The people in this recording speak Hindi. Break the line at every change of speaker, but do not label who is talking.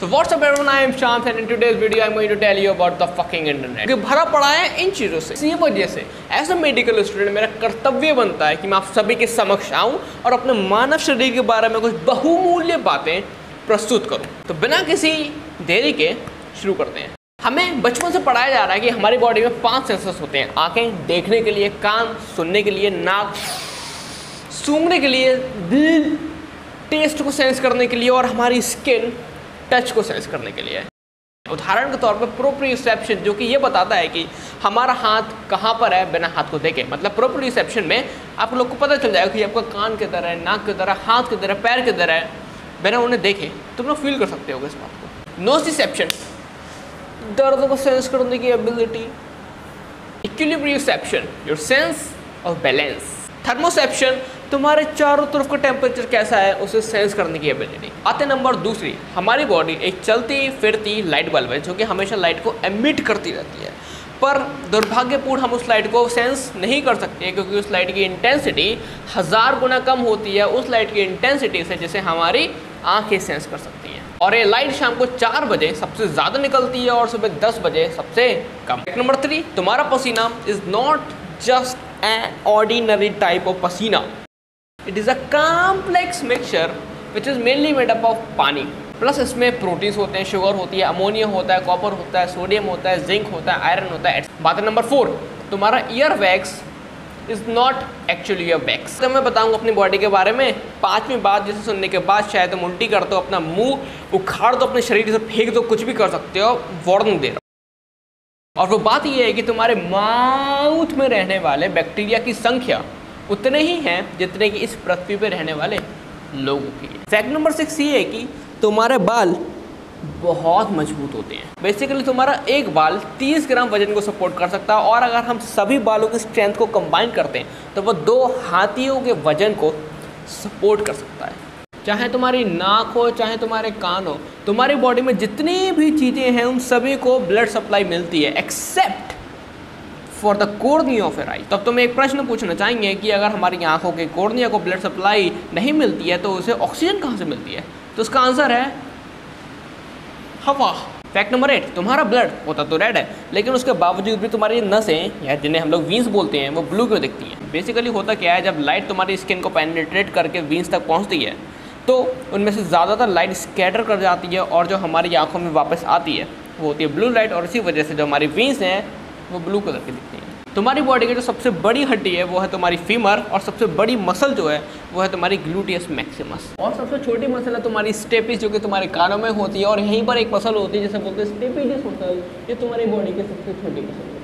So what's up everyone, I am Shams and in today's video I'm going to tell you about the fucking internet। कि भरा पड़ा है इन चीज़ों से। इसी वजह से एज अ मेडिकल स्टूडेंट मेरा कर्तव्य बनता है कि मैं आप सभी के समक्ष आऊँ और अपने मानव शरीर के बारे में कुछ बहुमूल्य बातें प्रस्तुत करूँ। तो बिना किसी देरी के शुरू करते हैं। हमें बचपन से पढ़ाया जा रहा है कि हमारी बॉडी में 5 सेंसर्स होते हैं। आँखें देखने के लिए, कान सुनने के लिए, नाक सूंघने के लिए, दिल टेस्ट को सेंस करने के लिए और हमारी स्किन टच को सेंस करने के लिए। उदाहरण के तौर पर प्रोप्रियोसेप्शन जो कि ये बताता है कि हमारा हाथ कहाँ पर है बिना हाथ को देखे। मतलब प्रोप्रियोसेप्शन में आप लोग को पता चल जाएगा कि आपका कान किधर है, नाक किधर है, हाथ किधर है, पैर किधर है, बिना उन्हें देखे तुम लोग फील कर सकते हो इस बात को। नोसिसेप्शन दर्द को सेंस करने की ability. Equilibrioception your sense of balance. Thermoception तुम्हारे चारों तरफ का टेम्परेचर कैसा है उसे सेंस करने की एबिलिटी। आते नंबर दूसरी, हमारी बॉडी एक चलती फिरती लाइट बल्ब है जो कि हमेशा लाइट को एमिट करती रहती है, पर दुर्भाग्यपूर्ण हम उस लाइट को सेंस नहीं कर सकते क्योंकि उस लाइट की इंटेंसिटी 1000 गुना कम होती है उस लाइट की इंटेंसिटी से जिसे हमारी आंखें सेंस कर सकती हैं। और ये लाइट शाम को 4 बजे सबसे ज़्यादा निकलती है और सुबह 10 बजे सबसे कम। नंबर 3, तुम्हारा पसीना is not just an ordinary type of pasina. It is a complex mixture which is mainly made up of pani, plus इसमें प्रोटीन्स होते हैं, शुगर होती है, अमोनिया होता है, कॉपर होता है, सोडियम होता है, जिंक होता है, आयरन होता है। बात है नंबर 4, तुम्हारा ear wax is not actually your wax. तो मैं बताऊंगा अपनी बॉडी के बारे में 5वीं बात जिसे सुनने के बाद शायद तुम उल्टी कर दो, अपना मुंह उखाड़ दो, अपने शरीर से फेंक दो, कुछ भी कर सकते हो, वार्निंग दे रहा हूं। और वो बात ये है कि तुम्हारे माउथ में रहने वाले बैक्टीरिया की संख्या उतने ही हैं जितने कि इस पृथ्वी पर रहने वाले लोगों की है। फैक्ट नंबर 6 ये है कि तुम्हारे बाल बहुत मजबूत होते हैं। बेसिकली तुम्हारा एक बाल 30 ग्राम वजन को सपोर्ट कर सकता है और अगर हम सभी बालों की स्ट्रेंथ को कंबाइन करते हैं तो वो 2 हाथियों के वजन को सपोर्ट कर सकता है। चाहे तुम्हारी नाक हो, चाहे तुम्हारे कान हो, तुम्हारी बॉडी में जितनी भी चीज़ें हैं उन सभी को ब्लड सप्लाई मिलती है except for the cornea of your eye. तो अब तुम्हें एक प्रश्न पूछना चाहेंगे कि अगर हमारी आंखों के कॉर्निया को ब्लड सप्लाई नहीं मिलती है तो उसे ऑक्सीजन कहाँ से मिलती है? तो उसका आंसर है हवा। फैक्ट नंबर 8, तुम्हारा ब्लड होता तो रेड है लेकिन उसके बावजूद भी तुम्हारी नसें या जिन्हें हम लोग वीन्स बोलते हैं वो ब्लू क्यों दिखती हैं? बेसिकली होता क्या है, जब लाइट तुम्हारी स्किन को पेनिट्रेट करके वीन्स तक पहुँचती है तो उनमें से ज़्यादातर लाइट स्कैटर कर जाती है और जो हमारी आंखों में वापस आती है वो होती है ब्लू लाइट और इसी वजह से जो हमारी वीन्स हैं वो ब्लू कलर की दिखती हैं। तुम्हारी बॉडी की जो सबसे बड़ी हड्डी है वो है तुम्हारी फीमर और सबसे बड़ी मसल जो है वो है तुम्हारी ग्लूटियस मैक्सिमस। और सबसे छोटी मसल है तुम्हारी स्टेपिस जो कि तुम्हारे कानों में होती है और यहीं पर एक मसल होती है जिसे बोलते हैं स्टेपिडिस मसल, ये तुम्हारी बॉडी की सबसे छोटी मसल है।